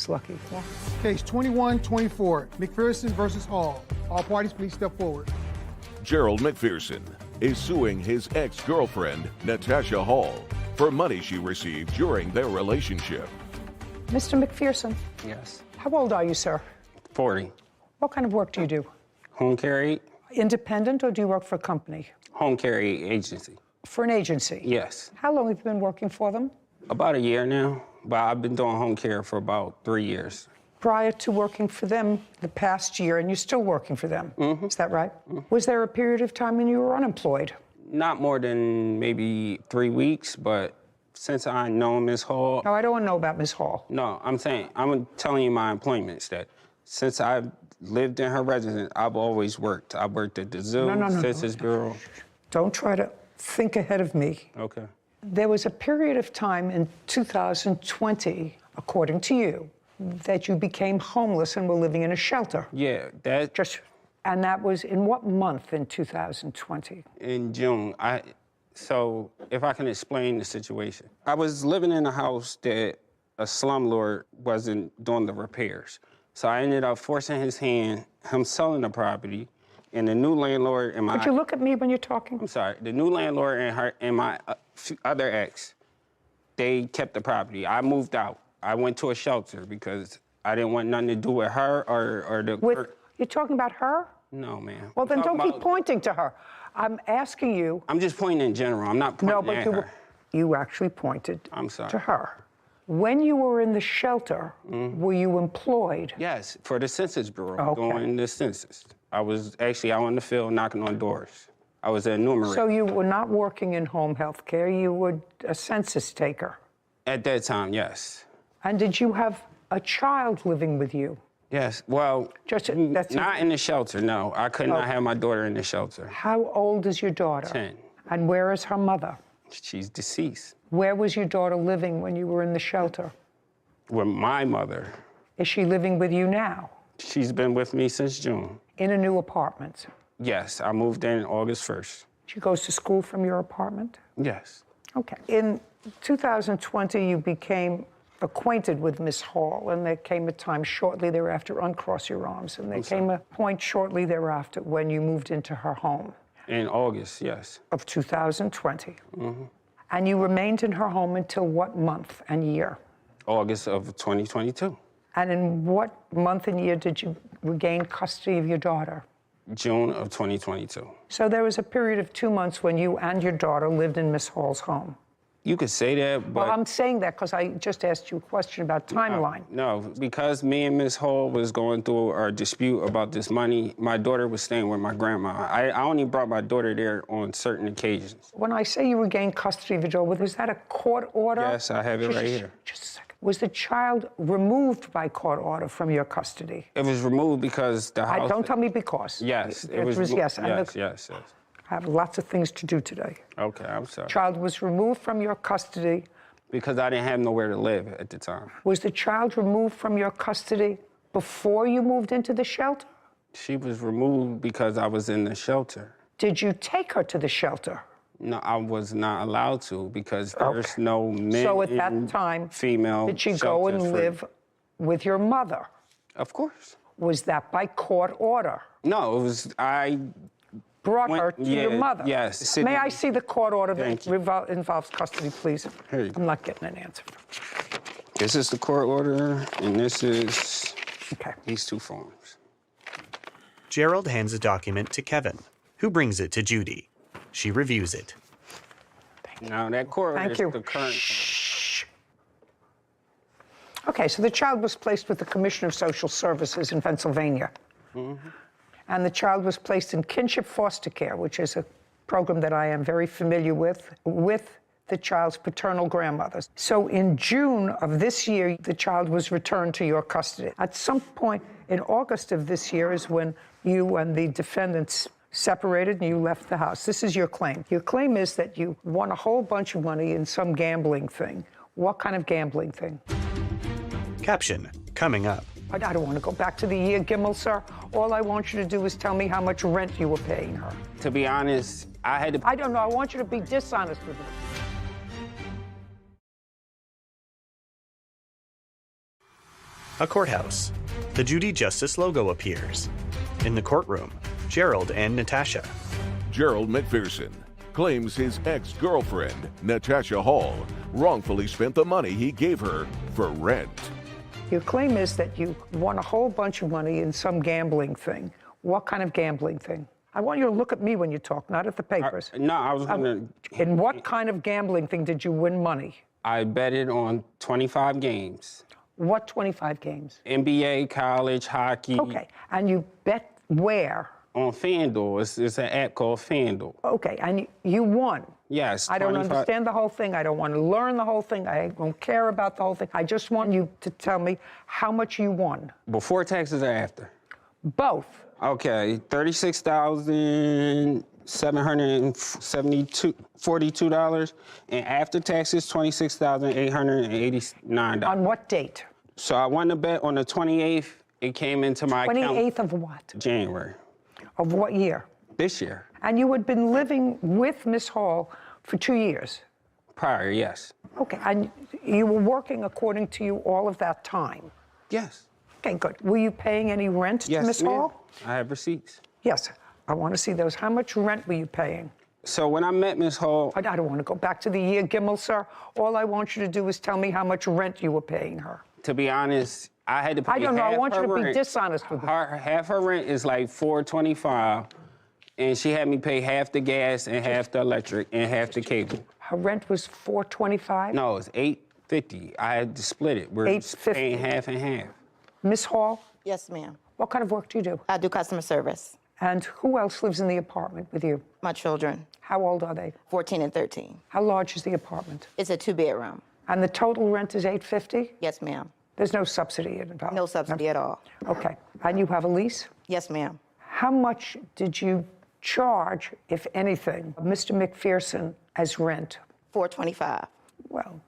It's lucky. Yeah. Case 21-24, McPherson versus Hall. All parties, please step forward. Gerald McPherson is suing his ex-girlfriend, Natasha Hall, for money she received during their relationship. Mr. McPherson, Yes. how old are you, sir? 40. What kind of work do you do? Home care aid? Independent, or do you work for a company? Home care aid agency. For an agency? Yes. How long have you been working for them? About a year now, but I've been doing home care for about 3 years. Prior to working for them the past year, and you're still working for them, is that right? Was there a period of time when you were unemployed? Not more than maybe 3 weeks, but since I know Ms. Hall... No, I don't want to know about Ms. Hall. No, I'm telling you my employments that since I've lived in her residence, I've always worked. I worked at the zoo, Census Bureau. Don't try to think ahead of me. Okay. There was a period of time in 2020, according to you, that you became homeless and were living in a shelter. Yeah, that... And that was in what month in 2020? In June. So if I can explain the situation. I was living in a house that a slumlord wasn't doing the repairs. So I ended up forcing his hand, him selling the property, and the new landlord and my... Could you look at me when you're talking? I'm sorry. The new landlord and her and my other ex, they kept the property. I moved out. I went to a shelter because I didn't want nothing to do with her or the... You're talking about her? No, ma'am. Well, then don't keep pointing to her. I'm asking you... I'm just pointing in general. I'm not pointing at her. You actually pointed I'm sorry. to her. When you were in the shelter, were you employed? Yes, for the Census Bureau, Okay. doing the census. I was actually out on the field knocking on doors. I was an enumerator. So you were not working in home health care, you were a census taker. At that time, yes. And did you have a child living with you? Yes, well, not in the shelter, no. I could not have my daughter in the shelter. How old is your daughter? 10. And where is her mother? She's deceased. Where was your daughter living when you were in the shelter? With my mother. Is she living with you now? She's been with me since June. In a new apartment? Yes, I moved in August 1st. She goes to school from your apartment? Yes. Okay. In 2020, you became acquainted with Miss Hall, and there came a time shortly thereafter, uncross your arms, and there came a point shortly thereafter when you moved into her home. In August, yes. Of 2020. And you remained in her home until what month and year? August of 2022. And in what month and year did you regain custody of your daughter? June of 2022. So there was a period of 2 months when you and your daughter lived in Miss Hall's home. You could say that, but... Well, I'm saying that because I just asked you a question about timeline. No, because me and Miss Hall was going through our dispute about this money, my daughter was staying with my grandma. I only brought my daughter there on certain occasions. When I say you regained custody of your daughter, was that a court order? Yes, I have it right here. Just a second. Was the child removed by court order from your custody? It was removed because the house... Don't tell me because. Yes, it was yes. Yes. I have lots of things to do today. Okay, I'm sorry. Child was removed from your custody. Because I didn't have nowhere to live at the time. Was the child removed from your custody before you moved into the shelter? She was removed because I was in the shelter. Did you take her to the shelter? No, I was not allowed to because there's no men. So at that time, female did she go and live with your mother? Of course. Was that by court order? No, it was, brought her to your mother? Yes. May I see the court order that involves custody, please? Here you go. I'm not getting an answer. This is the court order, and this is these two forms. Gerald hands a document to Kevin, who brings it to Judy. She reviews it. Now, that court order is the current... Shh. Okay, so the child was placed with the Commissioner of Social Services in Pennsylvania. And the child was placed in kinship foster care, which is a program that I am very familiar with the child's paternal grandmother. So in June of this year, the child was returned to your custody. At some point in August of this year is when you and the defendants separated and you left the house. This is your claim. Your claim is that you won a whole bunch of money in some gambling thing. What kind of gambling thing? Caption, coming up. I don't want to go back to the year, Gimel, sir. All I want you to do is tell me how much rent you were paying her. To be honest, I had to... I don't know. I want you to be dishonest with me. A courthouse. The Judy Justice logo appears. In the courtroom, Gerald and Natasha. Gerald McPherson claims his ex-girlfriend, Natasha Hall, wrongfully spent the money he gave her for rent. Your claim is that you won a whole bunch of money in some gambling thing. What kind of gambling thing? I want you to look at me when you talk, not at the papers. No, I was gonna. In what kind of gambling thing did you win money? I betted on 25 games. What 25 games? NBA, college, hockey. Okay, and you bet where? On FanDuel. It's an app called FanDuel. Okay, and you won. Yes. I don't 25 understand the whole thing. I don't want to learn the whole thing. I don't care about the whole thing. I just want you to tell me how much you won. Before taxes or after? Both. Okay, $36,742, and after taxes, $26,889. On what date? So I won the bet on the 28th. It came into my account. 28th of what? January. Of what year? This year. And you had been living with Miss Hall for 2 years? Prior, yes. Okay, and you were working according to you all of that time? Yes. Okay, good. Were you paying any rent to Miss ma'am. Hall? I have receipts. Yes, I want to see those. How much rent were you paying? So when I met Miss Hall, I don't want to go back to the year, Gimel, sir. All I want you to do is tell me how much rent you were paying her. to be honest, I had to pay I don't know. I half want you her to be rent. dishonest with me. Half her rent is like $425, and she had me pay half the gas and half the electric and half the cable. Her rent was $425? No, it's $850. I had to split it. We're $850. paying half and half. Miss Hall, Yes, ma'am. what kind of work do you do? I do customer service. And who else lives in the apartment with you? My children, How old are they? 14 and 13. How large is the apartment? It's a 2-bedroom. And the total rent is $850? Yes, ma'am. There's no subsidy involved? No subsidy at all. Okay. And you have a lease? Yes, ma'am. How much did you charge, if anything, Mr. McPherson as rent? $425. Well,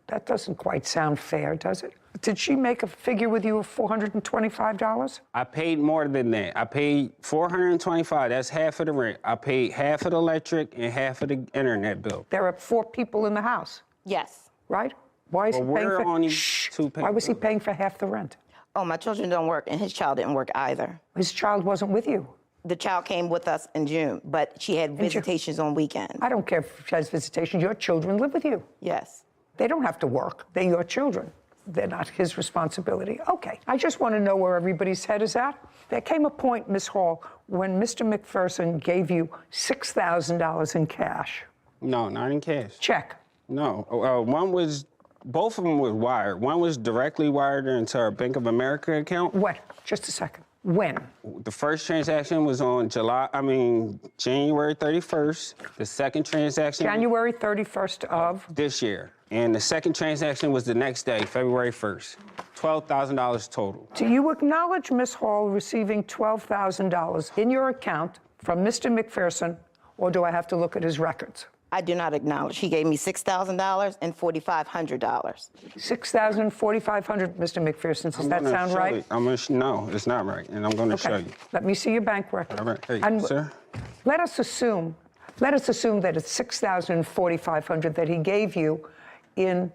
that doesn't quite sound fair, does it? Did she make a figure with you of $425? I paid more than that. I paid $425. That's half of the rent. I paid half of the electric and half of the internet bill. There are 4 people in the house, Yes. right? Why is Well, he paying we're for? only Shh. 2 Why was he people. paying for half the rent? Oh, my children don't work, and his child didn't work either. His child wasn't with you. The child came with us in June, but she had visitations on weekends. I don't care if she has visitation. Your children live with you. Yes. They don't have to work. They're your children. They're not his responsibility. Okay. I just want to know where everybody's head is at. There came a point, Miss Hall, when Mr. McPherson gave you $6,000 in cash. No, not in cash. Check. No. Both of them was wired. One was directly wired into our Bank of America account. What? Just a second. When? The first transaction was on January 31st. The second transaction January 31st of? this year. And the second transaction was the next day, February 1st. $12,000 total. Do you acknowledge, Miss Hall, receiving $12,000 in your account from Mr. McPherson, or do I have to look at his records? I do not acknowledge. He gave me $6,000 and $4,500. $6,000 and $4,500, Mr. McPherson. Does that sound right? No, it's not right, and I'm going to show Okay. you. Let me see your bank record. All right, hey, And sir. Let us assume that it's $6,000 and $4,500 that he gave you in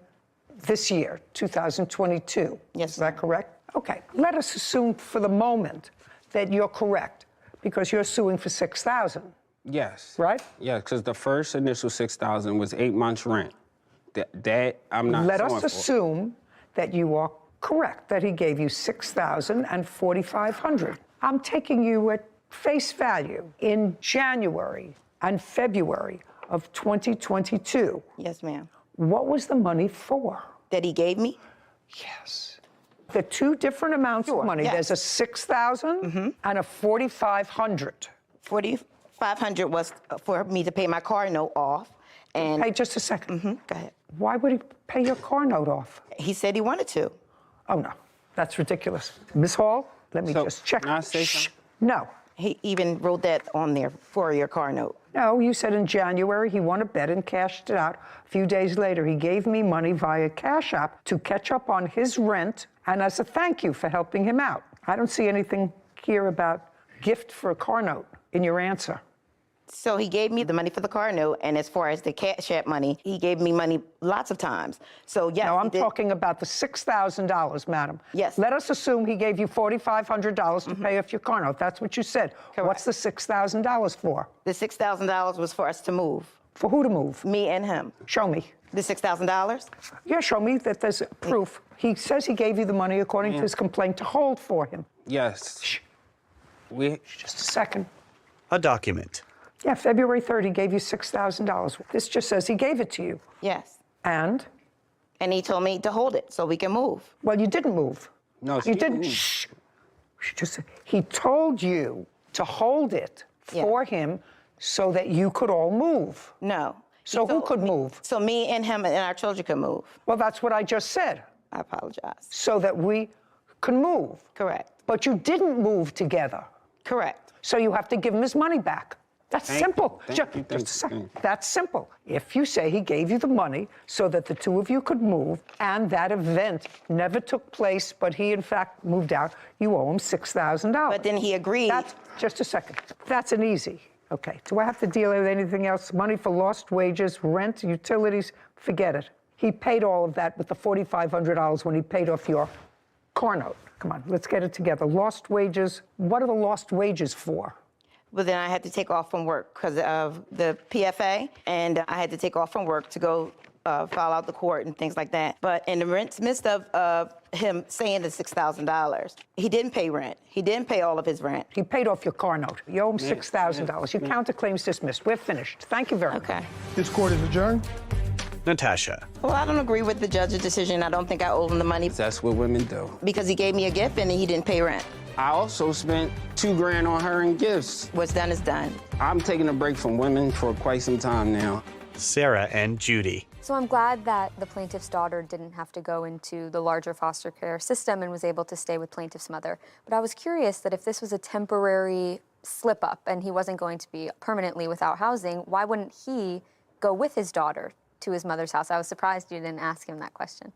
this year, 2022. Yes, Is that ma'am. correct? Okay. Let us assume for the moment that you're correct, because you're suing for $6,000, Yes. right? Yeah, because the first initial $6,000 was 8 months' rent. That I'm not Let suing us for. assume that you are correct, that he gave you $6,000 and $4,500. I'm taking you at face value. In January and February of 2022, Yes, ma'am. what was the money for? That he gave me? Yes. The 2 different amounts of Sure, money. yes. There's a $6,000 and a $4,500. $4,500 was for me to pay my car note off. And Hey, just a second. Go ahead. Why would he pay your car note off? He said he wanted to. Oh, no. That's ridiculous. Ms. Hall, let me So, just check. can I say Shh. something? No. He even wrote that on there for your car note. No, you said in January he won a bet and cashed it out. A few days later, he gave me money via Cash App to catch up on his rent and as a thank you for helping him out. I don't see anything here about gift for a car note in your answer. So he gave me the money for the car note, and as far as the Cash App money, he gave me money lots of times. So yes, No, he I'm did. talking about the $6,000, madam. Yes. Let us assume he gave you $4,500 to pay off your car note. That's what you said. Correct. What's the $6,000 for? The $6,000 was for us to move, For who to move? me and him. Show me. The $6,000? Yeah, show me that there's proof. He says he gave you the money according to his complaint to hold for him. Yes. Shh, We, just a second. A document. Yeah, February 3rd, he gave you $6,000. This just says he gave it to you. Yes. And? And he told me to hold it so we can move. Well, you didn't move. No, you she didn't. moved. Shh. She just said, he told you to hold it Yeah. for him so that you could all move. No. So who could move? So me and him and our children could move. Well, that's what I just said. I apologize. So that we can move. Correct. But you didn't move together. Correct. So you have to give him his money back. That's simple. Thank you. Just a second. That's simple. If you say he gave you the money so that the two of you could move and that event never took place, but he in fact moved out, you owe him $6,000. But then he agreed. That's just a second. That's an easy. Okay. Do I have to deal with anything else? Money for lost wages, rent, utilities? Forget it. He paid all of that with the $4,500 when he paid off your car note. Come on, let's get it together. Lost wages. What are the lost wages for? But then I had to take off from work because of the PFA, and I had to take off from work to go file out the court and things like that. But in the midst of him saying the $6,000, he didn't pay rent. He didn't pay all of his rent. He paid off your car note. You owe him $6,000. Your counterclaim's dismissed. We're finished. Thank you very much. Okay. This court is adjourned. Natasha. Well, I don't agree with the judge's decision. I don't think I owe him the money that's what women do. because he gave me a gift and he didn't pay rent. I also spent $2,000 on her in gifts. What's done is done. I'm taking a break from women for quite some time now. Sarah and Judy. So I'm glad that the plaintiff's daughter didn't have to go into the larger foster care system and was able to stay with plaintiff's mother. But I was curious that if this was a temporary slip up and he wasn't going to be permanently without housing, why wouldn't he go with his daughter to his mother's house? I was surprised you didn't ask him that question.